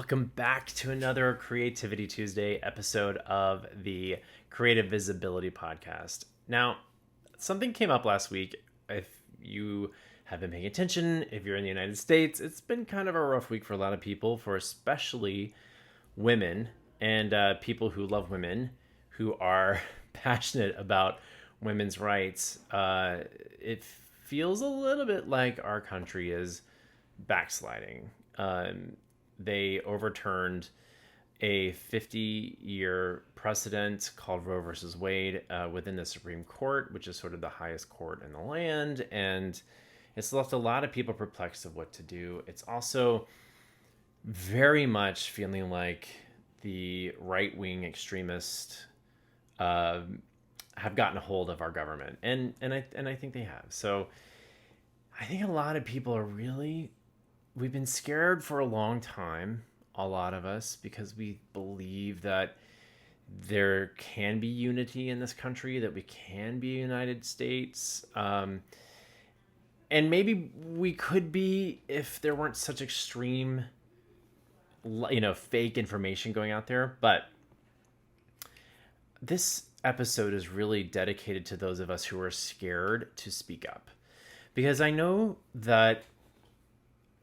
welcome back to another Creativity Tuesday episode of the Creative Visibility Podcast. Now, something came up last week. If you have been paying attention, if you're in the United States, it's been kind of a rough week for a lot of people, for especially women and people who love women, who are passionate about women's rights. It feels a little bit like our country is backsliding. They overturned a 50-year precedent called Roe versus Wade within the Supreme Court, which is sort of the highest court in the land. And it's left a lot of people perplexed of what to do. It's also very much feeling like the right-wing extremists have gotten a hold of our government. And I think they have. So I think a lot of people are we've been scared for a long time, a lot of us, because we believe that there can be unity in this country, that we can be a United States. And maybe we could be if there weren't such extreme, fake information going out there. But this episode is really dedicated to those of us who are scared to speak up. Because I know that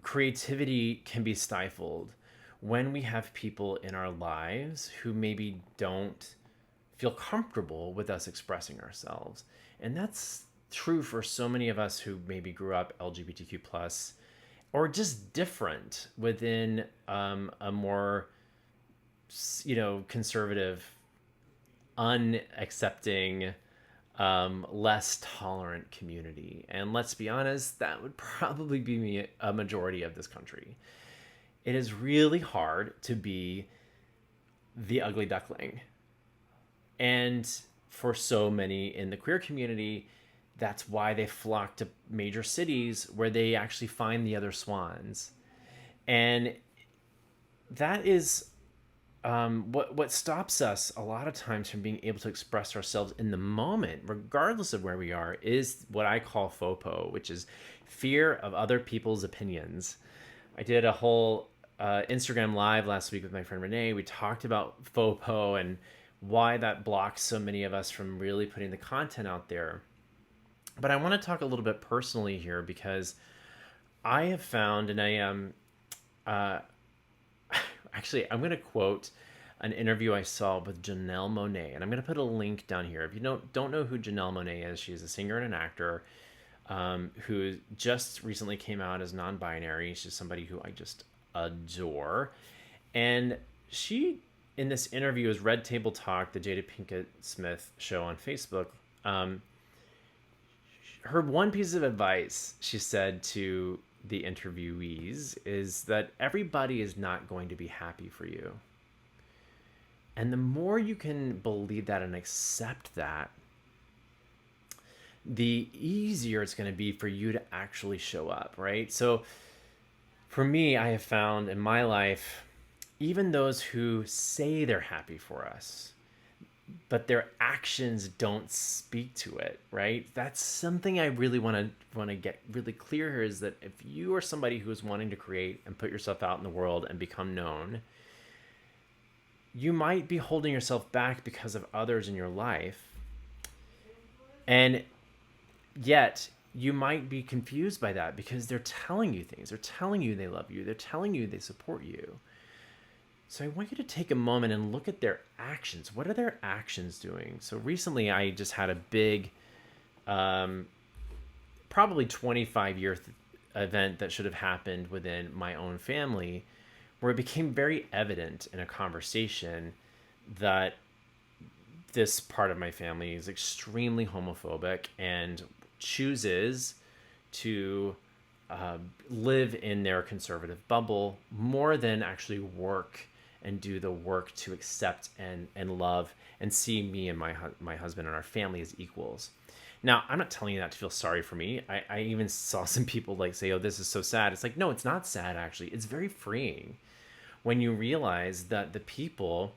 creativity can be stifled when we have people in our lives who maybe don't feel comfortable with us expressing ourselves. And that's true for so many of us who maybe grew up LGBTQ plus, or just different within a more, conservative, unaccepting, less tolerant community. And let's be honest, that would probably be a majority of this country. It is really hard to be the ugly duckling. And for so many in the queer community, that's why they flock to major cities where they actually find the other swans. And that is what stops us a lot of times from being able to express ourselves in the moment, regardless of where we are, is what I call FOPO, which is fear of other people's opinions. I did a whole Instagram live last week with my friend Renee. We talked about FOPO and why that blocks so many of us from really putting the content out there. But I want to talk a little bit personally here, because I have found, and I am actually, I'm going to quote an interview I saw with Janelle Monáe, and I'm going to put a link down here. If you don't know who Janelle Monáe is, she is a singer and an actor who just recently came out as non-binary. She's somebody who I just adore. And she, in this interview, is Red Table Talk, the Jada Pinkett Smith show on Facebook. Her one piece of advice she said to the interviewees is that everybody is not going to be happy for you. And the more you can believe that and accept that, the easier it's going to be for you to actually show up, right? So for me, I have found in my life, even those who say they're happy for us, but their actions don't speak to it, right? That's something I really want to get really clear here, is that if you are somebody who is wanting to create and put yourself out in the world and become known, you might be holding yourself back because of others in your life. And yet you might be confused by that because they're telling you things. They're telling you they love you. They're telling you they support you. So I want you to take a moment and look at their actions. What are their actions doing? So recently I just had a big, probably 25-year event that should have happened within my own family, where it became very evident in a conversation that this part of my family is extremely homophobic and chooses to live in their conservative bubble more than actually work and do the work to accept and love and see me and my husband and our family as equals. Now, I'm not telling you that to feel sorry for me. I even saw some people say, oh, this is so sad. It's like, no, it's not sad, actually. It's very freeing when you realize that the people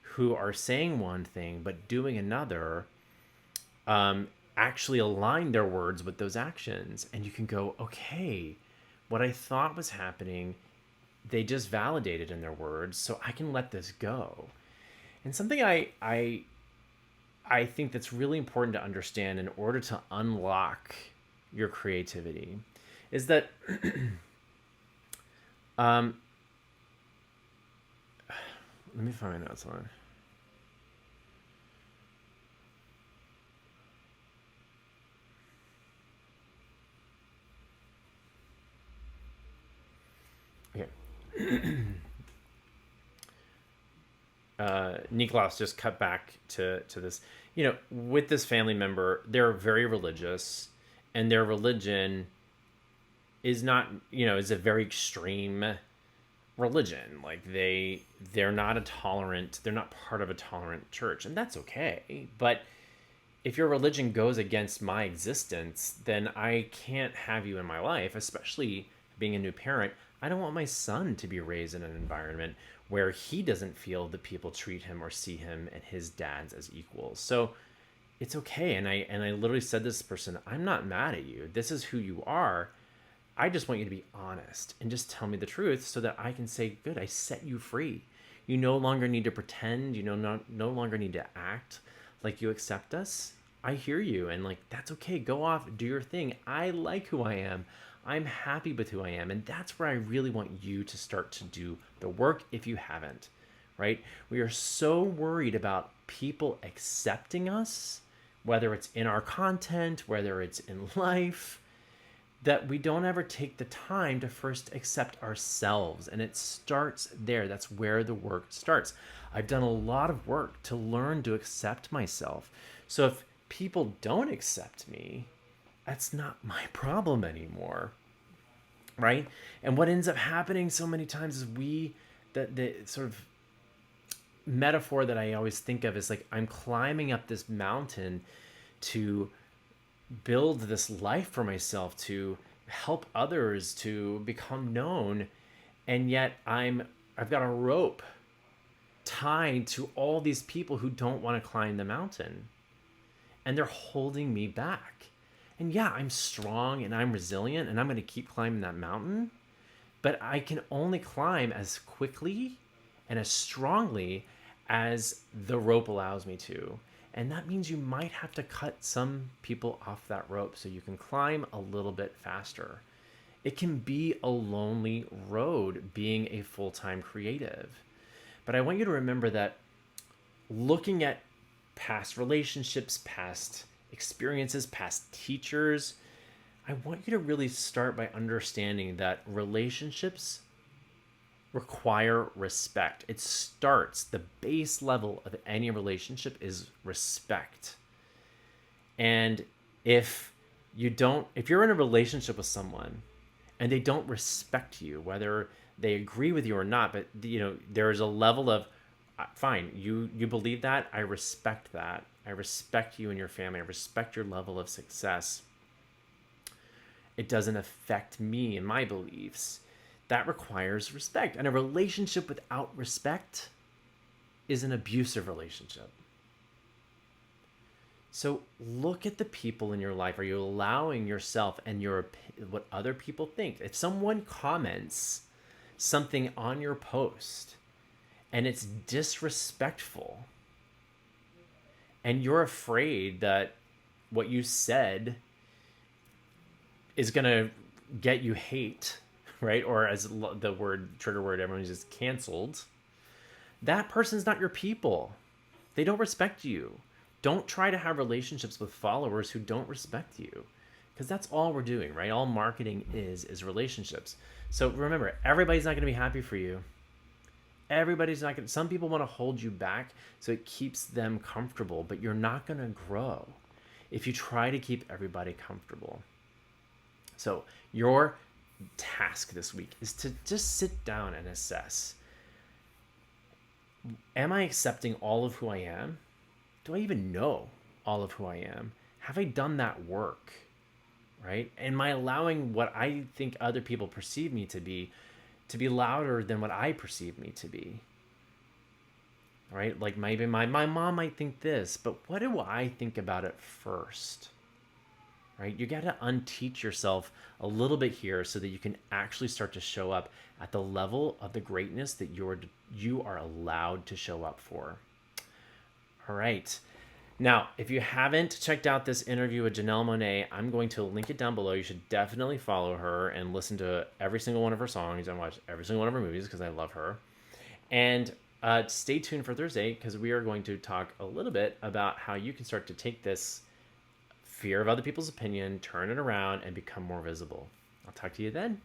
who are saying one thing but doing another actually align their words with those actions. And you can go, okay, what I thought was happening they just validate it in their words, so I can let this go. And something I think that's really important to understand in order to unlock your creativity is that let me find my notes on. Okay. Niklaus just cut back to this. With this family member, they're very religious, and their religion is not, is a very extreme religion. Like they're not they're not part of a tolerant church, and that's okay. But if your religion goes against my existence, then I can't have you in my life, especially being a new parent. I don't want my son to be raised in an environment where he doesn't feel that people treat him or see him and his dads as equals. So it's okay. And I literally said to this person, I'm not mad at you. This is who you are. I just want you to be honest and just tell me the truth so that I can say, good, I set you free. You no longer need to pretend. You no longer need to act like you accept us. I hear you. And that's okay. Go off, do your thing. I like who I am. I'm happy with who I am. And that's where I really want you to start to do the work if you haven't, right? We are so worried about people accepting us, whether it's in our content, whether it's in life, that we don't ever take the time to first accept ourselves. And it starts there. That's where the work starts. I've done a lot of work to learn to accept myself. So if people don't accept me, that's not my problem anymore, right? And what ends up happening so many times is the sort of metaphor that I always think of is I'm climbing up this mountain to build this life for myself, to help others, to become known, and yet I've got a rope tied to all these people who don't want to climb the mountain, and they're holding me back. And yeah, I'm strong and I'm resilient and I'm going to keep climbing that mountain, but I can only climb as quickly and as strongly as the rope allows me to. And that means you might have to cut some people off that rope so you can climb a little bit faster. It can be a lonely road being a full-time creative. But I want you to remember that looking at past relationships, past experiences, past teachers, I want you to really start by understanding that relationships require respect. It starts, the base level of any relationship is respect. And if you're in a relationship with someone and they don't respect you, whether they agree with you or not, but there is a level of, fine, you believe that, I respect that. I respect you and your family. I respect your level of success. It doesn't affect me and my beliefs. That requires respect. And a relationship without respect is an abusive relationship. So look at the people in your life. Are you allowing yourself and what other people think? If someone comments something on your post and it's disrespectful, and you're afraid that what you said is going to get you hate, right? Or as the trigger word everyone uses, canceled. That person's not your people. They don't respect you. Don't try to have relationships with followers who don't respect you, because that's all we're doing, right? All marketing is relationships. So remember, everybody's not going to be happy for you. Everybody's not going to, some people want to hold you back so it keeps them comfortable, but you're not going to grow if you try to keep everybody comfortable. So your task this week is to just sit down and assess. Am I accepting all of who I am? Do I even know all of who I am? Have I done that work, right? Am I allowing what I think other people perceive me to be louder than what I perceive me to be, right? Like maybe my mom might think this, but what do I think about it first? right? You got to unteach yourself a little bit here so that you can actually start to show up at the level of the greatness that you are allowed to show up for. All right. Now, if you haven't checked out this interview with Janelle Monáe, I'm going to link it down below. You should definitely follow her and listen to every single one of her songs and watch every single one of her movies because I love her. And stay tuned for Thursday because we are going to talk a little bit about how you can start to take this fear of other people's opinion, turn it around, and become more visible. I'll talk to you then.